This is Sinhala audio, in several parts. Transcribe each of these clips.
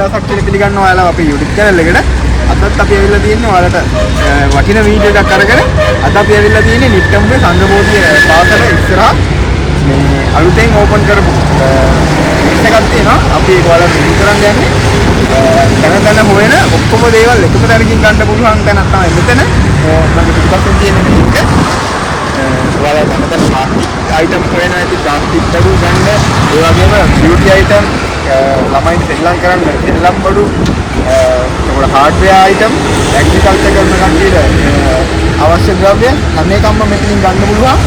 දවසක් කියලා පිළිගන්නවා ඔයාලා අපේ YouTube channel එකට. අදත් අපි ඇවිල්ලා තියෙන්නේ ඔයාලට වටින වීඩියෝ එකක් අරගෙන අද අපි ඇවිල්ලා තියෙන්නේ නිට්ටඹුවේ සංඝබෝධිය පාසල ඉස්සරහා මේ අලුතෙන් ඕපන් කරපු එකක් තියෙනවා. අපි ඒක ඔයාලට රිව්‍යු කරන්න යන්නේ. දැන හොයන ඔක්කොම දේවල් එකම තැනකින් ගන්න පුළුවන් තැනක් තමයි මෙතන. මගේ පිටපස්සෙන් තියෙන ලින්ක් එක. ඔයාලා දැන් අයිටම් හොයන ඇති ප්ලාස්ටික් බඩු ගන්න, ඒ වගේම බියුටි අයිටම්, ළමයින් සෙල්ලම් කරන්න සෙල්ලම් බඩු, ඒකට හાર્ඩ්වෙයාර් අයිටම්, ඇග්‍රිකල්චර් කරන කට්ටියට අවශ්‍ය ද්‍රව්‍ය හැම එකක්ම මෙතනින් ගන්න පුළුවන්.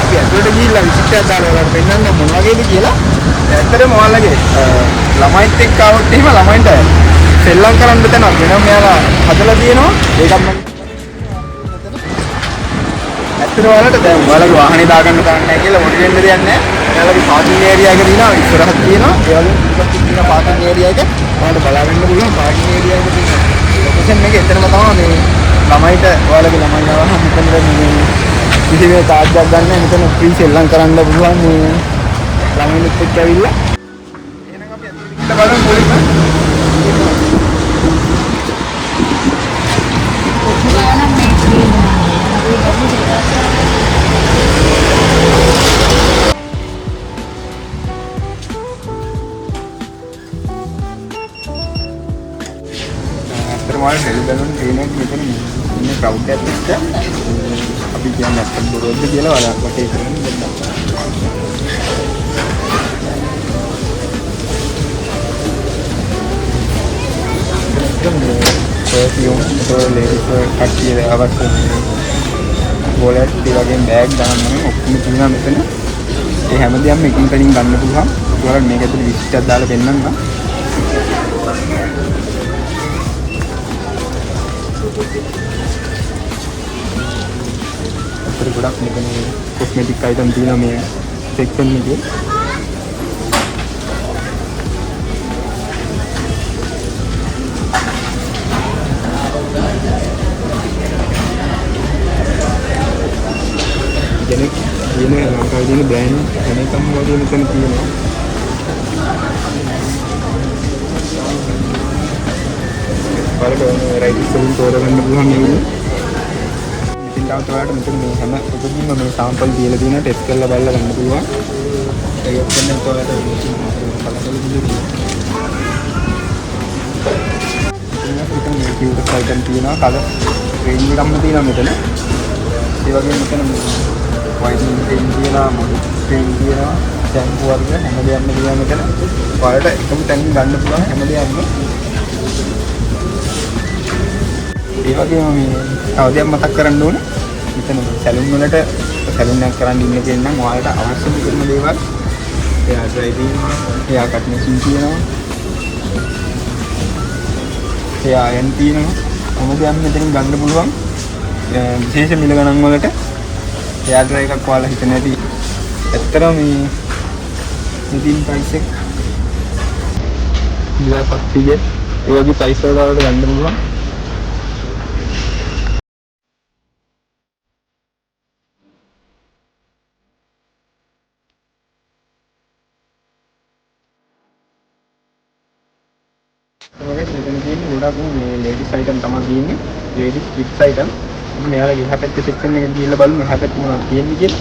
අපි ඇතුළට ගිහිල්ලා විසිට් එකක් දාලා ඔයාලට පෙන්නන්න මොන වගේද කියලා. ඇත්තටම ඔයාලගේ ළමයිත් එක්ක આવොත් එහෙම ළමයින්ට සෙල්ලම් කරන්න තැනක් වෙනම මෙයාලා හදලා තියෙනවා. ඒකම ඇත්තට ඔයාලට දැන් ඔයාලගේ වාහනේ දාගන්න දාන්න නැහැ කියලා මොකද වෙන්න දෙයක් නැහැ. ඔයාලගේ පාකින් ඒරියා එක තියෙනවා, ඉස්සරහට තියෙනවා. ඒ වගේම ඉස්සරහට තියෙන පාකින් ඒරියා එක ඔයාලට බලාගන්න පුළුවන්. පාකින් ඒරියා එකේ තියෙන ලොකේෂන් එක එතනම තමයි මේ ළමයිට ඔයාලගේ ළමයි ආවම මෙතන මේ කිසිම චාර්ජ් එකක් ගන්න නැහැ. මෙතන ෆ්‍රී සෙල්ලම් කරන්න පුළුවන් මේ ළමයින්ත් එක්ක ඇවිල්ලා. එහෙනම් අපි අද බලමු මුලින්ම මාල් හෙල් බැලුම් ට්‍රේනර් මෙතන ඉන්නේ ක්‍රවුඩ් එකක් එක්ක අපි කියන්නේ නැත්තම් බොරොද්ද කියලා වලක් වටේ කරන්නේ දෙන්නා. පර්ෆියුම් ලේඩීස් කට්ටිය අවශ්‍ය වොලට් ඒ වගේ බෑග් ගන්න නම් ඔක්කොම තියෙනවා මෙතන. ඒ හැමදේම එකින් තනින් ගන්න පුළුවන්. ඔයාලා මේක ඇතුලේ විස්තරයක් දාලා පෙන්නන්න. අතර ගොඩක් මෙතන කොස්මෙටික් අයිටම් තියෙනවා මේ සෙක්ෂන් එකේ. කෙනෙක් කියන ලංකාවේ තියෙන බ්‍රෑන්ඩ් හැම එකම වගේ මෙතන තියෙනවා. බලන්න රයිට් සෙලින් තෝරගන්න පුළුවන් නේ. ඉතින් තාම ඔයාලට මෙතන මේ හැම එකකින්ම මේ සාම්පල් දීලා තියෙනවා. ටෙස්ට් කරලා බලලා ගන්න පුළුවන්. ඒක ඔක්කොම ඔයාලට බලන්න පුළුවන්. ඉතින් මේ කිව්වට අයිටම් තියෙනවා. කලර් රේන්ජ් එකක්ම තියෙනවා මෙතන. ඒ වගේම මෙතන වයිටනින් ක්‍රීම් තියෙනවා, මොඩි ක්‍රීම් තියෙනවා, ෂැම්පූ වර්ග හැම දෙයක්ම තියෙනවා මෙතන. ඔයාලට එකම තැනින් ගන්න පුළුවන් හැම දෙයක්ම. ඒ වගේම මේ තව දෙයක් මතක් කරන්න ඕනේ. මෙතන සැලුන් වලට සැලුන් එකක් කරන් ඉන්න කෙනෙක් නම් ඔයාලට අවශ්‍යම කරන දේවල් එයා ඩ්‍රයිවිං, එයා කට් මැෂින් තියෙනවා, එයා අයන් තියෙනවා. හැම දෙයක්ම මෙතනින් ගන්න පුළුවන්. විශේෂ මිල ගණන් වලට එයා ඩ්‍රයිව් එකක් ඔයාලා හිතන ඇති. ඇත්තටම මේ ඉතින් ප්‍රයිස් එක ඉලක්කයක් තියෙන්නේ. ඒ වගේ ප්‍රයිස් වල ගන්න පුළුවන්. මෙතන තියෙන්නේ ගොඩක් මේ ලේඩීස් අයිටම් තමයි තියෙන්නේ. Ladies kids item. මෙයාලා ගිහ පැත්තේ සෙක්ෂන් එකට ගිහිල්ලා බලමු මෙහා පැත්තේ මොනවද තියෙන්නේ කියලා.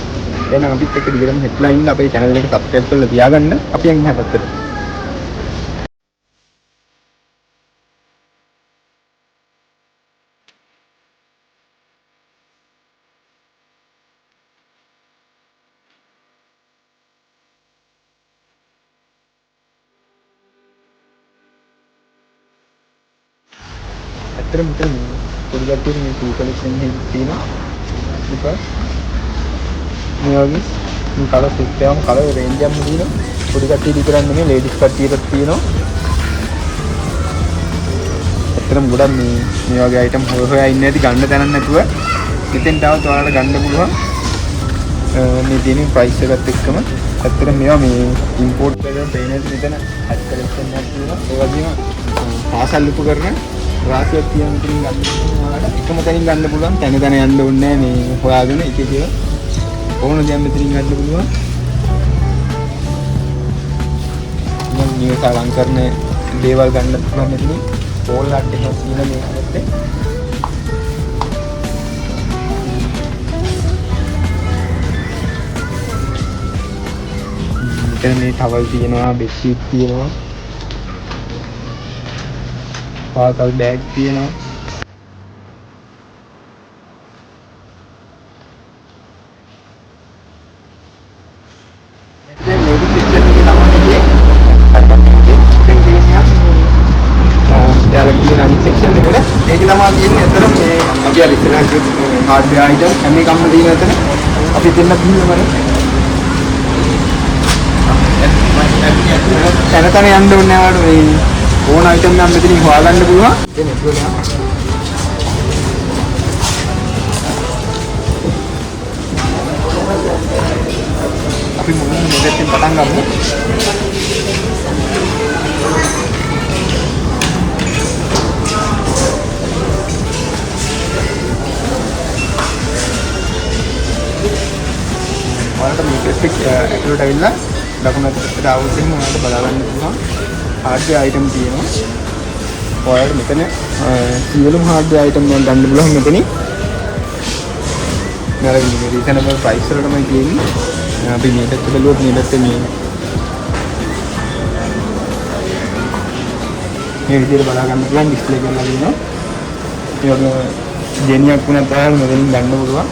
එහෙනම් අපිත් එක්ක දිගටම හෙඩ්ලයින් ඉන්න අපේ channel එක subscribe කරලා තියාගන්න. අපි යන් මෙහා පැත්තට. ඇත්තටම මෙතන පොඩි ගැටේ මේ ටූ කලෙක්ෂන් එකක් තියෙනවා. because මේ වගේ මේ කලර් සෙට් එකම කලර් රේන්ජ් එකම තියෙනවා. පොඩි කට්ටිය විතරක් නෙමෙයි ලේඩීස් කට්ටියටත් තියෙනවා. ඇත්තටම ගොඩක් මේ වගේ අයිටම් හොයා ඉන්නේ නැති ගන්න තැනක් නැතුව මෙතෙන් තාවත් ඔයාලට ගන්න පුළුවන්. මේ තියෙන ප්‍රයිස් එකත් එක්කම ඇත්තටම මේවා මේ ඉම්පෝට් කරන පේනස් මෙතන හත් කලෙක්ෂන් එකක් තියෙනවා. ඒ වගේම පාසල් උපකරණ රාශියක් තියෙන මෙතනින් ගන්න පුළුවන්. එකම තැනින් ගන්න පුළුවන්. තැන තැන යන්න ඕනේ නැහැ මේ හොයාගෙන එක එක ඕන දෙයක් මෙතනින් ගන්න පුළුවන්. මම නිවස අලංකරණ දේවල් ගන්න පුළුවන් මෙතන. පෝල් ලට් එකක් තියෙන මේකත්. මෙතන මේ ටවල් තියෙනවා, බෙඩ්ෂීට් තියෙනවා. පාකල් බෑග් තියෙනවා. ඒක තමයි කියන්නේ අතන මේ අපි අර ඉස්සරහ හાર્ඩ්වෙයාර් අයිටම් හැම එකක්ම තියෙන අතන අපි දෙන්න පින්නමනේ තන යන්න ඕනේ නෑවට මේ ඕන අයිටම් නම් මෙතනින් හොයාගන්න පුළුවන් අපි මොකද මෙතෙන් පටන් ගමු ඇතුළට ඇවිල්ලා ඩොකියුමන්ට් එකට ආවොත් එහෙනම් ඔයාලට බලා ගන්න පුළුවන් හાર્ඩ්වෙයාර් අයිටම් තියෙනවා. ඔයාලට මෙතන සියලුම හાર્ඩ්වෙයාර් අයිටම් වල ගන්න පුළුවන් මෙතනින්. මෙයාලා මේ රීසනබල් ප්‍රයිස් වල තමයි තියෙන්නේ. අපි මේ පැත්ත බැලුවොත් මේ පැත්තේ මේ විදිහට බලා ගන්න පුළුවන් ඩිස්ප්ලේ කරලා තියෙනවා. ඒ වගේම ජෙනියක් වුණත් ඔයාලා මෙතනින් ගන්න පුළුවන්.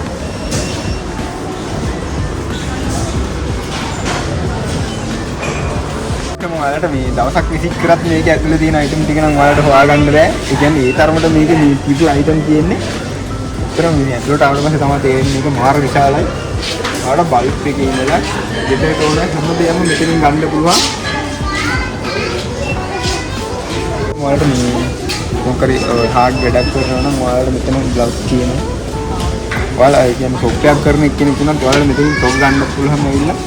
ඔයාලට මේ දවසක් විසිට් කරත් මේක ඇතුලේ තියෙන අයිටම් ටික නම් ඔයාලට හොයාගන්න බෑ. ඒ කියන්නේ ඒ තරමට මේක මේ පිටු අයිටම් තියෙන්නේ. ඒතරම් මේ ඇතුලට ආවට පස්සේ තමයි තේරෙන්නේ මේක මාර විශාලයි. ඔයාලට බල්බ් එකේ ඉඳලා ගෙදරට ඕන හැමදේම මෙතනින් ගන්න පුළුවන්. ඔයාලට මේ මොකරි හાર્ඩ් වැඩක් කරනවා නම් ඔයාලට මෙතන ග්ලව්ස් තියෙනවා. ඔයාලා ඒ කියන්නේ ෂොප් එකක් කරන එක්කෙනෙක් වුණත් ඔයාලට මෙතනින් ෂොප් ගන්න පුළුවන් ඇවිල්ලා.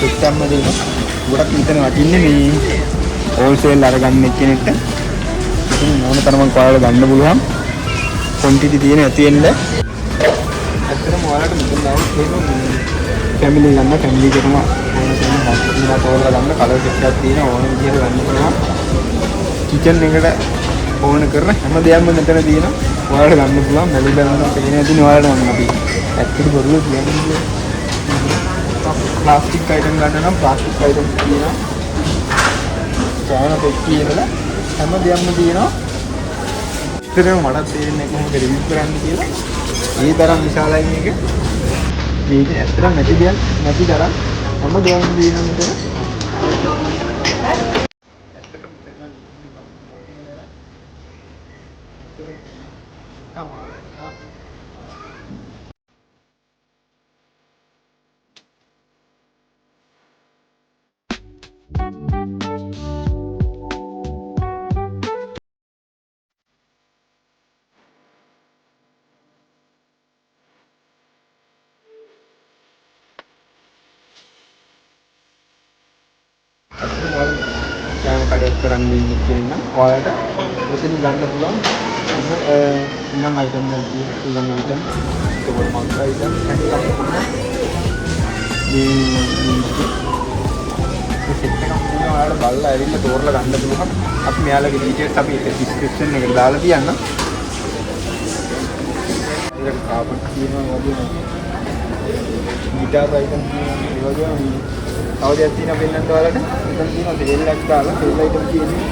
එක්කම දෙන්න ගොඩක් මෙතන වටින්නේ මේ හෝල්සේල් අරගන්න එක්කෙනෙක්ට ඉතින් ඕන තරමක් ඔයාලට ගන්න පුළුවන් ක්වොන්ටිටි තියෙන ඇති වෙන්න ඇත්තටම ඔයාලට මෙතන ඩවුන් තියෙනවා ෆැමිලි ගන්න ෆැමිලි එකම ඕන තරම් හොස්පිටල් තෝරලා ගන්න කලර් එකක් තියෙන ඕන විදිහට ගන්න පුළුවන් කිචන් එකට ඕන කරන හැම දෙයක්ම මෙතන තියෙනවා ඔයාලට ගන්න පුළුවන් මැලි බලන්න පේන ඇතිනේ ඔයාලට මම අපි ඇත්තට බොරුව කියන්නේ प्लास्टिक आइटम गන්න නම් ප්ලාස්ටික් අයිටම් තියෙනවා. සෑම පෙට්ටිය ඉඳලා හැම දෙයක්ම තියෙනවා. ඉතින් මට තේරෙන්නේ කොහොමද රිවිව් කරන්න කියලා. ඒ තරම් විශාලයි මේක. මේක ඇත්තටම නැති දෙයක් නැති තරම් හැම දෙයක්ම තියෙනවා මෙතන. කඩයක් කරන් දෙන්න කියන ඔයාලට මෙතන ගන්න පුළුවන් ඉන්නම් අයිටම් වල තියෙන අයිටම් ඒක මග් අයිටම් මේ සෙට් එකක් තියෙනවා ඔයාලට බලලා ඇවිල්ලා තෝරලා ගන්න පුළුවන් අපි මෙයාලගේ ඩීටේල්ස් අපි ඩිස්ක්‍රිප්ෂන් එකට දාලා තියන්න ඒකට කාබන් තියෙනවා වගේ ගිටාර් අයිටම් තියෙනවා ඒ වගේම තව දෙයක් තියෙනවා වෙන්නත් ඔයාලට මෙතන තියෙනවා තෙල්ලක් දාලා තෙල් අයිටම් තියෙනවා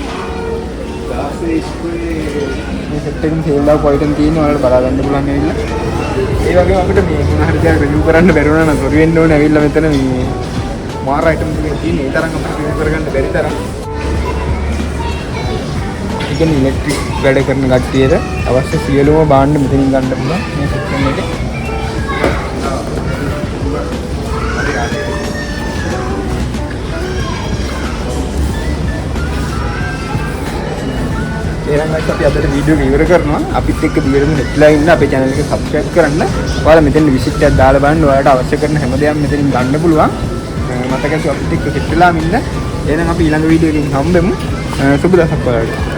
ගාස් ඉස්කුලේ මේ සෙට් එකෙන් තෙල් දාපු අයිටම් තියෙනවා ඔයාලට බලා ගන්න පුළුවන් ඇවිල්ලා ඒ වගේම අපිට මේ මොන හරි දෙයක් රිවිව් කරන්න බැරි වුණා නම් සොරි වෙන්න ඕනේ ඇවිල්ලා මෙතන මේ මාර අයිටම් ටික තියෙන ඒ තරම් අපිට රිවිව් කරගන්න බැරි තරම් ඒ කියන්නේ ඉලෙක්ට්‍රික් වැඩ කරන කට්ටියට අවශ්‍ය සියලුම භාණ්ඩ මෙතනින් ගන්න පුළුවන් මේ සෙක්ෂන් එකේ එහෙනම් guys අපි අදට වීඩියෝ එක ඉවර කරනවා. අපිත් එක්ක දිගටම හෙට්ලා ඉන්න අපේ channel එක subscribe කරන්න. ඔයාලා මෙතන visit එකක් දාලා බලන්න ඔයාලට අවශ්‍ය කරන හැම දෙයක්ම මෙතනින් ගන්න පුළුවන්. මතකයි අපිත් එක්ක හෙට්ලාම ඉන්න. එහෙනම් අපි ඊළඟ වීඩියෝ එකකින් හම්බෙමු. සුබ දවසක් ඔයාලට.